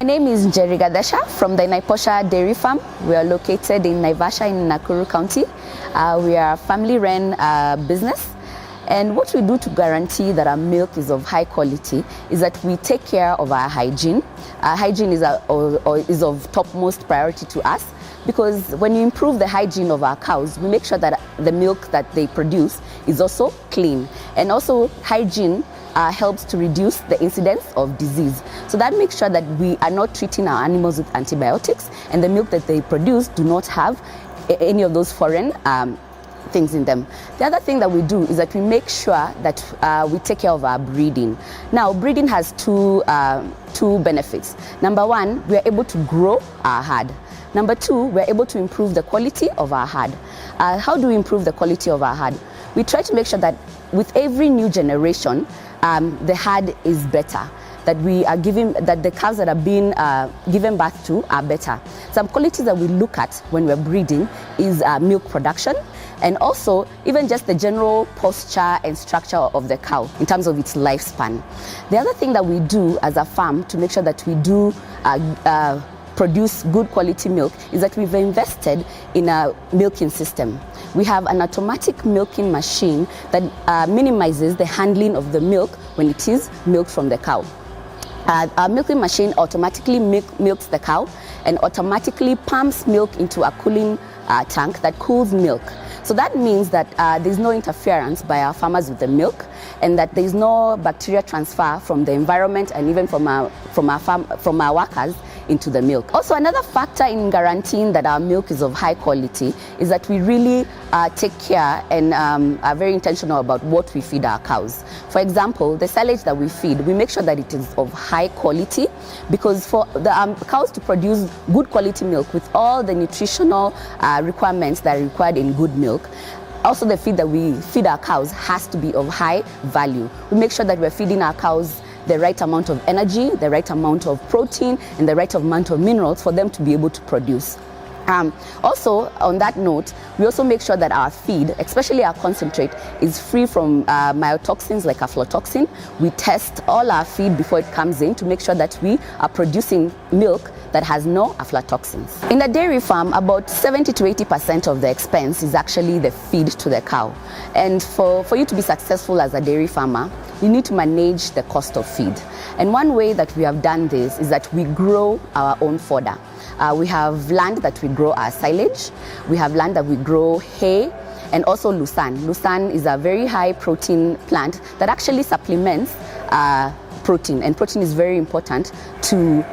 My name is Njeri from the Naiposha dairy farm. We are located in Naiposha in Nakuru County. We are a family-run business. And what we do to guarantee that our milk is of high quality is that we take care of our hygiene. Hygiene is of topmost priority to us, because when you improve the hygiene of our cows, we make sure that the milk that they produce is also clean. And also hygiene helps to reduce the incidence of disease. So that makes sure that we are not treating our animals with antibiotics, and the milk that they produce do not have any of those foreign things in them. The other thing that we do is that we make sure that we take care of our breeding. Now, breeding has two benefits. Number one, we are able to grow our herd. Number two, we are able to improve the quality of our herd. How do we improve the quality of our herd? We try to make sure that with every new generation, the herd is better, that we are giving, that the cows that are being given birth to are better. Some qualities that we look at when we're breeding is milk production, and also even just the general posture and structure of the cow in terms of its lifespan. The other thing that we do as a farm to make sure that we do produce good quality milk is that we've invested in a milking system. We have an automatic milking machine that minimizes the handling of the milk when it is milked from the cow. Our milking machine automatically milks the cow and automatically pumps milk into a cooling tank that cools milk. So that means that there's no interference by our farmers with the milk, and that there's no bacteria transfer from the environment and even from our workers into the milk. Also, another factor in guaranteeing that our milk is of high quality is that we really take care and are very intentional about what we feed our cows. For example, the silage that we feed, we make sure that it is of high quality, because for the cows to produce good quality milk with all the nutritional requirements that are required in good milk, also the feed that we feed our cows has to be of high value. We make sure that we're feeding our cows the right amount of energy, the right amount of protein, and the right amount of minerals for them to be able to produce. Also, on that note, we also make sure that our feed, especially our concentrate, is free from mycotoxins like aflatoxin. We test all our feed before it comes in to make sure that we are producing milk that has no aflatoxins. In a dairy farm, about 70 to 80% of the expense is actually the feed to the cow. And for you to be successful as a dairy farmer, you need to manage the cost of feed. And one way that we have done this is that we grow our own fodder. We have land that we grow our silage, we have land that we grow hay, and also lucerne. Lucerne is a very high protein plant that actually supplements protein, and protein is very important to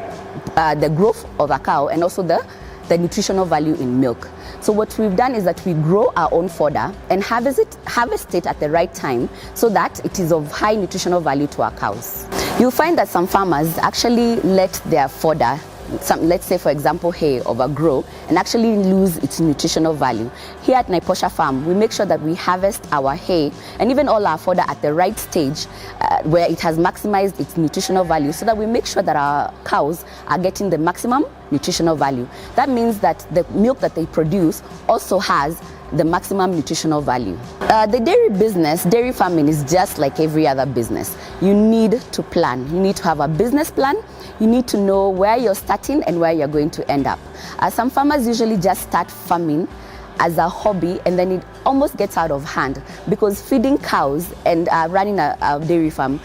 the growth of a cow and also the nutritional value in milk. So what we've done is that we grow our own fodder and harvest it at the right time so that it is of high nutritional value to our cows. You'll find that some farmers actually let their fodder, let's say for example hay, overgrow and actually lose its nutritional value. Here at Naiposha farm, we make sure that we harvest our hay and even all our fodder at the right stage where it has maximized its nutritional value, so that we make sure that our cows are getting the maximum nutritional value. That means that the milk that they produce also has the maximum nutritional value. The dairy business, dairy farming, is just like every other business. You need to plan. You need to have a business plan. You need to know where you're starting and where you're going to end up. Some farmers usually just start farming as a hobby, and then it almost gets out of hand, because feeding cows and running a dairy farm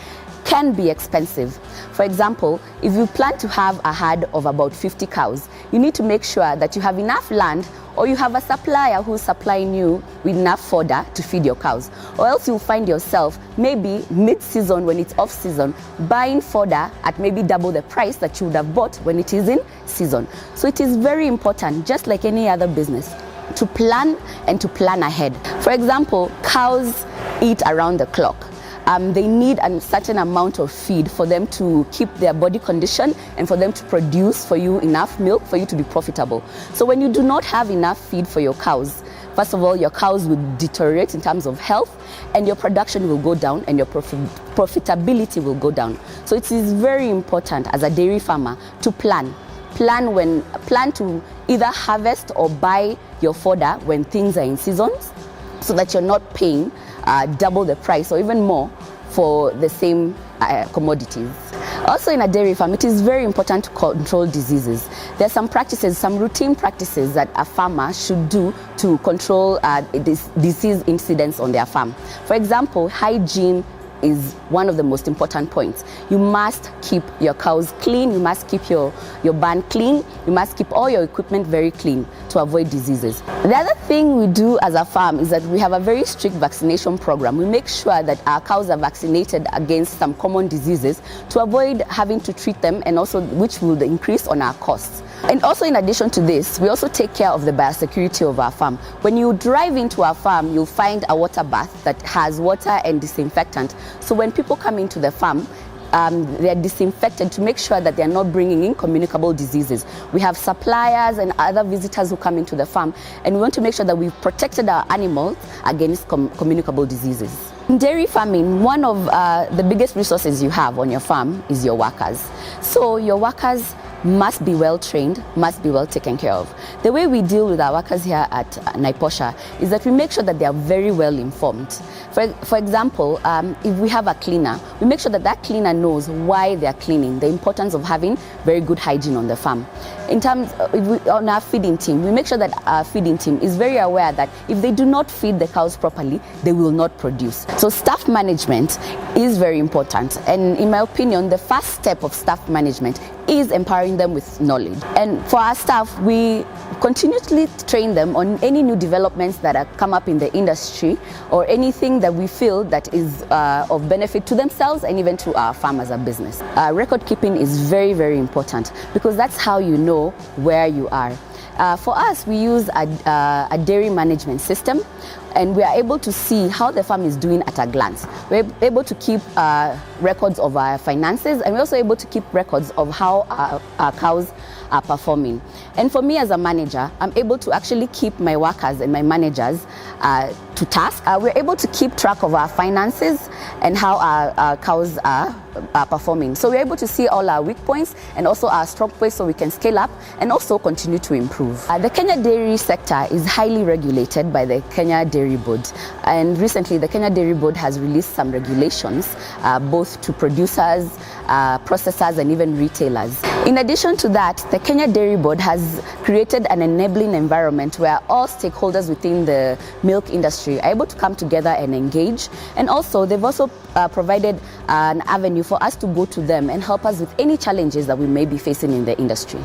can be expensive. For example, if you plan to have a herd of about 50 cows, you need to make sure that you have enough land, or you have a supplier who's supplying you with enough fodder to feed your cows. Or else you'll find yourself maybe mid-season, when it's off-season, buying fodder at maybe double the price that you would have bought when it is in season. So it is very important, just like any other business, to plan and to plan ahead. For example, cows eat around the clock. They need a certain amount of feed for them to keep their body condition and for them to produce for you enough milk for you to be profitable. So when you do not have enough feed for your cows, first of all, your cows will deteriorate in terms of health, and your production will go down, and your profitability will go down. So it is very important as a dairy farmer to plan. Plan to either harvest or buy your fodder when things are in seasons, so that you're not paying double the price or even more for the same commodities. Also in a dairy farm, it is very important to control diseases. There are some practices, some routine practices that a farmer should do to control disease incidents on their farm. For example, hygiene is one of the most important points. You must keep your cows clean, you must keep your barn clean, you must keep all your equipment very clean to avoid diseases. The other thing we do as a farm is that we have a very strict vaccination program. We make sure that our cows are vaccinated against some common diseases to avoid having to treat them, and also which will increase on our costs. And also in addition to this, we also take care of the biosecurity of our farm. When you drive into our farm, you'll find a water bath that has water and disinfectant. So when people come into the farm, they are disinfected to make sure that they are not bringing in communicable diseases. We have suppliers and other visitors who come into the farm, and we want to make sure that we've protected our animals against communicable diseases. In dairy farming, one of the biggest resources you have on your farm is your workers. So your workers must be well trained, must be well taken care of. The way we deal with our workers here at Naiposha is that we make sure that they are very well informed. For example, if we have a cleaner, we make sure that that cleaner knows why they are cleaning, the importance of having very good hygiene on the farm. In terms on our feeding team, we make sure that our feeding team is very aware that if they do not feed the cows properly, they will not produce. So staff management is very important, and in my opinion, the first step of staff management is empowering them with knowledge. And for our staff, we continuously train them on any new developments that have come up in the industry, or anything that we feel that is of benefit to themselves and even to our farm as a business. Record keeping is very, very important, because that's how you know where you are. For us, we use a dairy management system, and we are able to see how the farm is doing at a glance. We're able to keep records of our finances, and we're also able to keep records of how our cows are performing. And for me as a manager, I'm able to actually keep my workers and my managers to task. We're able to keep track of our finances and how our cows are performing. So we're able to see all our weak points and also our strong points, so we can scale up and also continue to improve. The Kenya dairy sector is highly regulated by the Kenya Dairy Board, and recently the Kenya Dairy Board has released some regulations both to producers, processors and even retailers. In addition to that, the Kenya Dairy Board has created an enabling environment where all stakeholders within the milk industry are able to come together and engage, and also they've also provided an avenue for us to go to them and help us with any challenges that we may be facing in the industry.